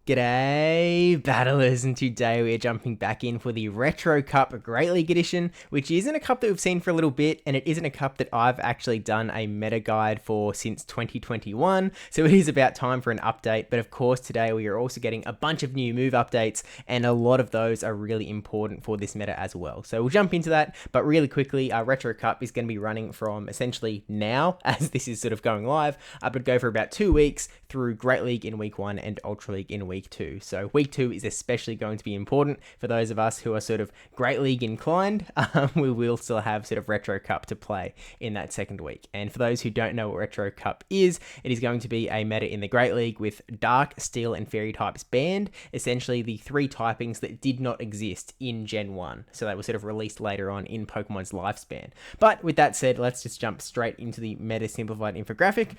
G'day, battlers, and today we are jumping back in for the Retro Cup Great League Edition, which isn't a cup that we've seen for a little bit, and it isn't a cup that I've actually done a meta guide for since 2021, so it is about time for an update. But of course, today we are also getting a bunch of new move updates, and a lot of those are really important for this meta as well. So we'll jump into that, but really quickly, our Retro Cup is going to be running from essentially now, as this is sort of going live, but go for about 2 weeks through Great League in week 1 and Ultra League in week 2. So week 2 is especially going to be important for those of us who are sort of Great League inclined. We will still have sort of Retro Cup to play in that second week. And for those who don't know what Retro Cup is, it is going to be a meta in the Great League with Dark, Steel, and Fairy types banned, essentially the 3 typings that did not exist in Gen 1. So they were sort of released later on in Pokemon's lifespan. But with that said, let's just jump straight into the meta simplified infographic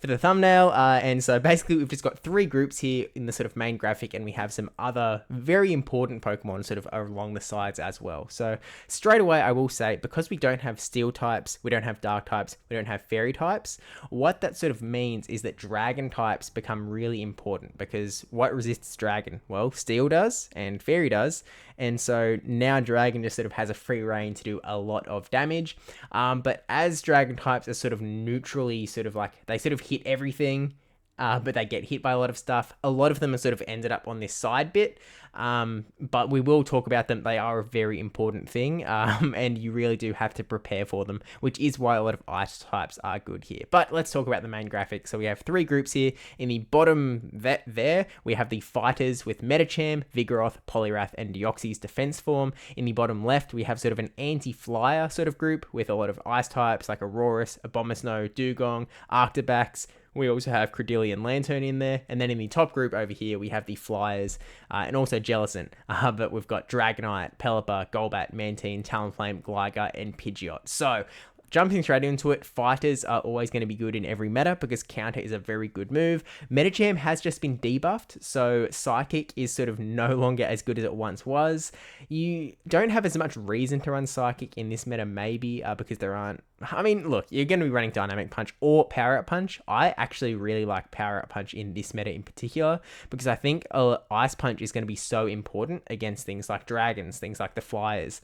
for the thumbnail. And so basically we've just got 3 groups here in the sort of main graphic, and we have some other very important Pokemon sort of along the sides as well. So straight away, I will say, because we don't have Steel types, we don't have Dark types, we don't have Fairy types, what that sort of means is that Dragon types become really important, because what resists Dragon? Well, Steel does and Fairy does. And so now Dragon just sort of has a free reign to do a lot of damage. But as Dragon types are sort of neutrally sort of like, they sort of hit everything, but they get hit by a lot of stuff. A lot of them are sort of ended up on this side bit, but we will talk about them. They are a very important thing, and you really do have to prepare for them, which is why a lot of ice types are good here. But let's talk about the main graphic. So we have 3 groups here. In the bottom there, we have the fighters with Medicham, Vigoroth, Poliwrath, and Deoxys defense form. In the bottom left, we have sort of an anti-flyer sort of group with a lot of ice types like Aurorus, Abomasnow, Dugong, Arctibax. We also have Credillion and Lantern in there. And then in the top group over here, we have the Flyers and also Jellicent. But we've got Dragonite, Pelipper, Golbat, Mantine, Talonflame, Gligar, and Pidgeot. So jumping straight into it, fighters are always going to be good in every meta because counter is a very good move. Medicham has just been debuffed, so Psychic is sort of no longer as good as it once was. You don't have as much reason to run Psychic in this meta, maybe, because there aren't... I mean, look, you're going to be running Dynamic Punch or Power Up Punch. I actually really like Power Up Punch in this meta in particular, because I think Ice Punch is going to be so important against things like Dragons, things like the Flyers,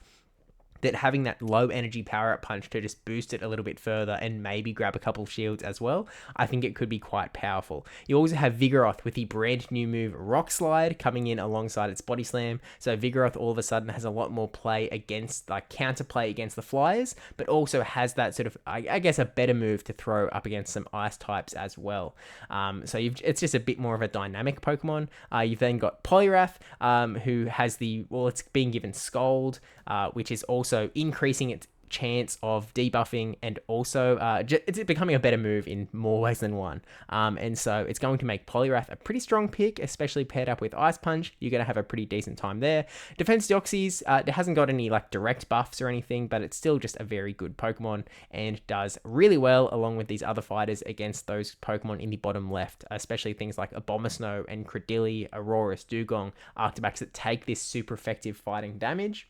that having that low energy Power Up Punch to just boost it a little bit further and maybe grab a couple of shields as well, I think it could be quite powerful. You also have Vigoroth with the brand new move Rock Slide coming in alongside its Body Slam. So Vigoroth all of a sudden has a lot more play against, like counter play against the Flyers, but also has that sort of, I guess, a better move to throw up against some ice types as well. So it's just a bit more of a dynamic Pokemon. You've then got Poliwrath, who has it's being given Scold, which is also increasing its chance of debuffing, and also it's becoming a better move in more ways than one. And so it's going to make Poliwrath a pretty strong pick, especially paired up with Ice Punch. You're going to have a pretty decent time there. Defense Deoxys, it hasn't got any like direct buffs or anything, but it's still just a very good Pokemon and does really well along with these other fighters against those Pokemon in the bottom left, especially things like Abomasnow and Credillion, Aurorus, Dugong, Arctibax that take this super effective fighting damage.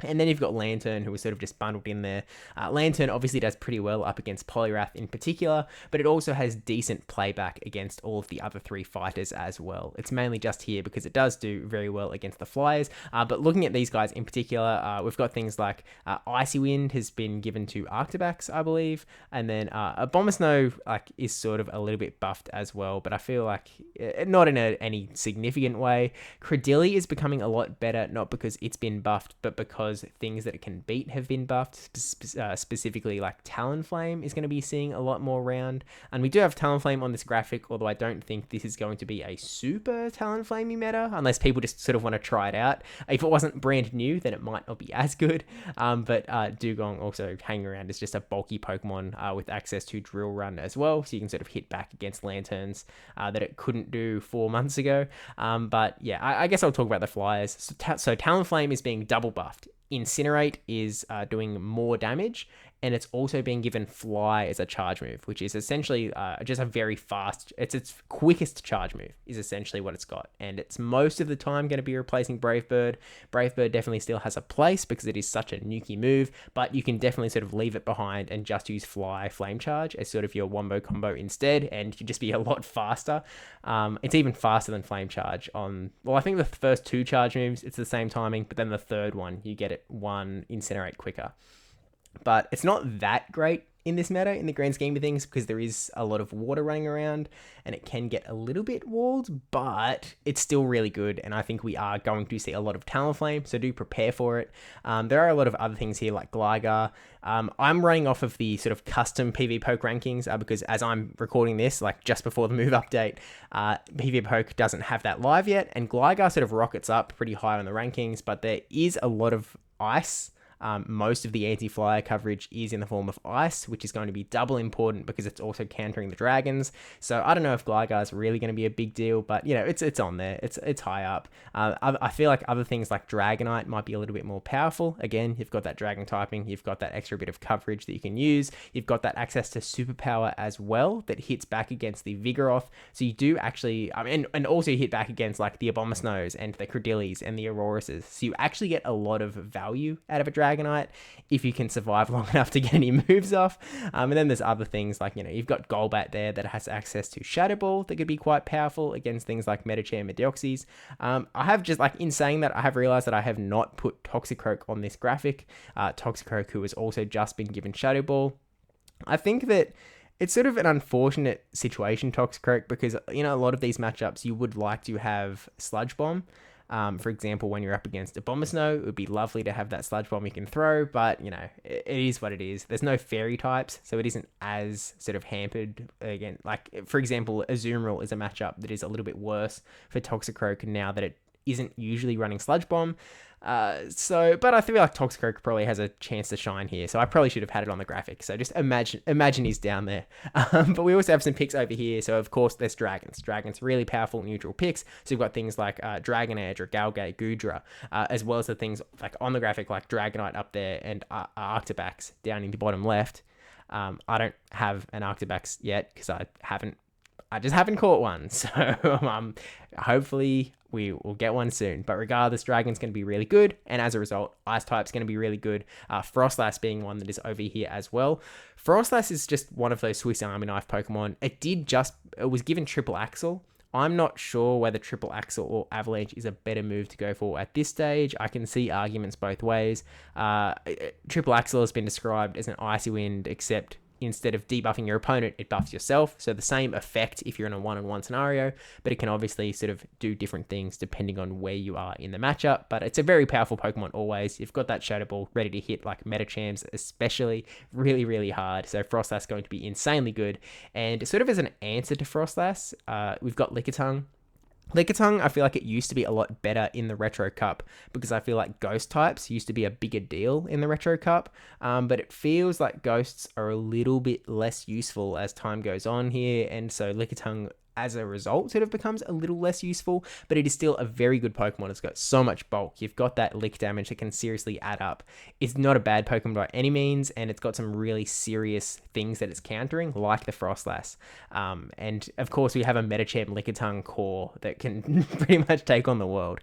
And then you've got Lantern, who is sort of just bundled in there. Lantern obviously does pretty well up against Poliwrath in particular, but it also has decent playback against all of the other 3 fighters as well. It's mainly just here because it does do very well against the Flyers. But looking at these guys in particular, we've got things like Icy Wind has been given to Arctibax, I believe. And then Abomasnow is sort of a little bit buffed as well, but I feel like not in any significant way. Credillion is becoming a lot better, not because it's been buffed, but because things that it can beat have been buffed. Specifically, like Talonflame is going to be seeing a lot more around. And we do have Talonflame on this graphic, although I don't think this is going to be a super Talonflamey meta, unless people just sort of want to try it out. If it wasn't brand new, then it might not be as good. But Dugong also hanging around is just a bulky Pokemon with access to Drill Run as well, so you can sort of hit back against Lanterns that it couldn't do 4 months ago. But yeah, I guess I'll talk about the Flyers. So Talonflame is being double buffed. Incinerate is doing more damage, and it's also being given Fly as a charge move, which is essentially just a very fast, it's its quickest charge move is essentially what it's got, and it's most of the time going to be replacing Brave Bird. Brave Bird definitely still has a place because it is such a nukey move, but you can definitely sort of leave it behind and just use Fly Flame Charge as sort of your wombo combo instead, and you just be a lot faster. It's even faster than Flame Charge on, well, I think the first 2 charge moves, it's the same timing, but then the third one, you get it 1 Incinerate quicker. But it's not that great in this meta in the grand scheme of things because there is a lot of water running around and it can get a little bit walled, but it's still really good, and I think we are going to see a lot of Talonflame, so do prepare for it. There are a lot of other things here like Gligar. I'm running off of the sort of custom PvPoke rankings because as I'm recording this, like just before the move update, PvPoke doesn't have that live yet, and Gligar sort of rockets up pretty high on the rankings, but there is a lot of ice. Most of the anti-flyer coverage is in the form of ice, which is going to be double important because it's also countering the dragons. So I don't know if Gligar is really going to be a big deal, but you know, it's on there. It's high up. I feel like other things like Dragonite might be a little bit more powerful. Again, you've got that dragon typing, you've got that extra bit of coverage that you can use. You've got that access to superpower as well that hits back against the Vigoroth. So you do actually, and also hit back against like the Abomasnows and the Credillies and the Auroruses. So you actually get a lot of value out of a Dragonite if you can survive long enough to get any moves off. And then there's other things like, you know, you've got Golbat there that has access to Shadow Ball that could be quite powerful against things like Medicham and Deoxys. I have just, like, in saying that, I have realized that I have not put Toxicroak on this graphic. Toxicroak, who has also just been given Shadow Ball. I think that it's sort of an unfortunate situation, Toxicroak, because, you know, a lot of these matchups you would like to have Sludge Bomb. For example, when you're up against a Abomasnow, it would be lovely to have that Sludge Bomb you can throw, but, you know, it is what it is. There's no fairy types, so it isn't as sort of hampered. Again, like, for example, Azumarill is a matchup that is a little bit worse for Toxicroak now that it isn't usually running Sludge Bomb. But I feel like Toxicroak probably has a chance to shine here, so I probably should have had it on the graphic. So just imagine he's down there. But we also have some picks over here. So of course there's dragons. Dragons, really powerful neutral picks. So you've got things like Dragon Edge or Galgate, Goodra, as well as the things like on the graphic like Dragonite up there and Arctibax down in the bottom left. I don't have an Arctibax yet because I just haven't caught one. So hopefully we will get one soon. But regardless, Dragon's going to be really good. And as a result, Ice type's going to be really good. Frostlass being one that is over here as well. Frostlass is just one of those Swiss Army knife Pokemon. It was given Triple Axle. I'm not sure whether Triple Axle or Avalanche is a better move to go for at this stage. I can see arguments both ways. Triple Axle has been described as an Icy Wind, except instead of debuffing your opponent, it buffs yourself. So the same effect if you're in a one-on-one scenario, but it can obviously sort of do different things depending on where you are in the matchup. But it's a very powerful Pokemon always. You've got that Shadow Ball ready to hit like Metachams, especially really, really hard. So Frostlass is going to be insanely good. And sort of as an answer to Frostlass, we've got Lickitung. Lickitung, I feel like it used to be a lot better in the Retro Cup because I feel like ghost types used to be a bigger deal in the Retro Cup, but it feels like ghosts are a little bit less useful as time goes on here, and so Lickitung as a result sort of becomes a little less useful, but it is still a very good Pokemon. It's got so much bulk. You've got that lick damage that can seriously add up. It's not a bad Pokemon by any means, and it's got some really serious things that it's countering, like the Frostlass. And of course, we have a Metacham Lickitung core that can pretty much take on the world.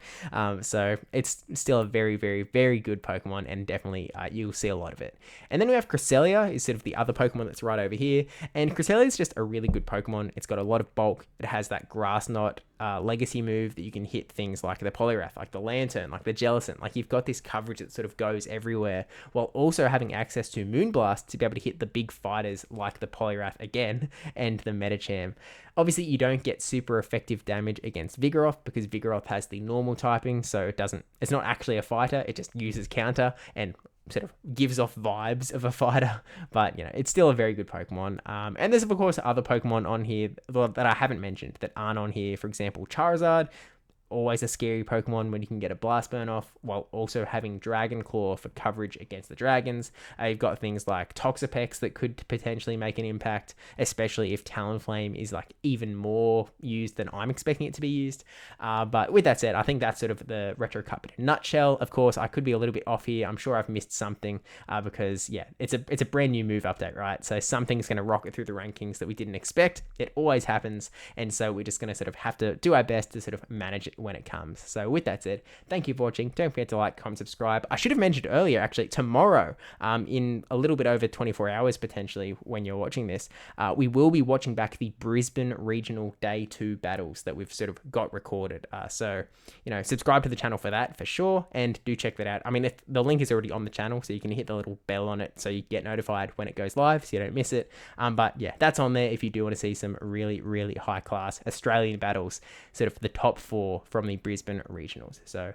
So it's still a very, very, very good Pokemon, and definitely you'll see a lot of it. And then we have Cresselia, is sort of the other Pokemon that's right over here. And Cresselia is just a really good Pokemon. It's got a lot of bulk. It has that Grass Knot legacy move that you can hit things like the Poliwrath, like the Lantern, like the Jellicent. Like you've got this coverage that sort of goes everywhere, while also having access to Moonblast to be able to hit the big fighters like the Poliwrath again and the Metacham. Obviously, you don't get super effective damage against Vigoroth because Vigoroth has the normal typing, so it's not actually a fighter. It just uses counter and sort of gives off vibes of a fighter, but you know, it's still a very good Pokemon. And there's of course other Pokemon on here that I haven't mentioned that aren't on here. For example, Charizard, always a scary Pokemon when you can get a Blast Burn off, while also having Dragon Claw for coverage against the dragons. You've got things like Toxapex that could potentially make an impact, especially if Talonflame is like even more used than I'm expecting it to be used. But with that said, I think that's sort of the Retro Cup in a nutshell. Of course, I could be a little bit off here. I'm sure I've missed something because yeah, it's a brand new move update, right? So something's going to rocket through the rankings that we didn't expect. It always happens, and so we're just going to sort of have to do our best to sort of manage it when it comes. So with that said, thank you for watching. Don't forget to like, comment, subscribe. I should have mentioned earlier, actually, tomorrow, in a little bit over 24 hours potentially when you're watching this, we will be watching back the Brisbane Regional Day 2 battles that we've sort of got recorded. So, you know, subscribe to the channel for that for sure, and do check that out. I mean, the link is already on the channel, so you can hit the little bell on it so you get notified when it goes live so you don't miss it. But yeah, that's on there if you do want to see some really, really high class Australian battles, sort of the top 4 from the Brisbane regionals. So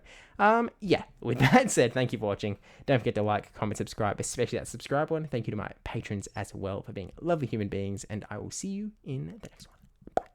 yeah, with that said, thank you for watching. Don't forget to like, comment, subscribe, especially that subscribe one. Thank you to my patrons as well for being lovely human beings, and I will see you in the next one.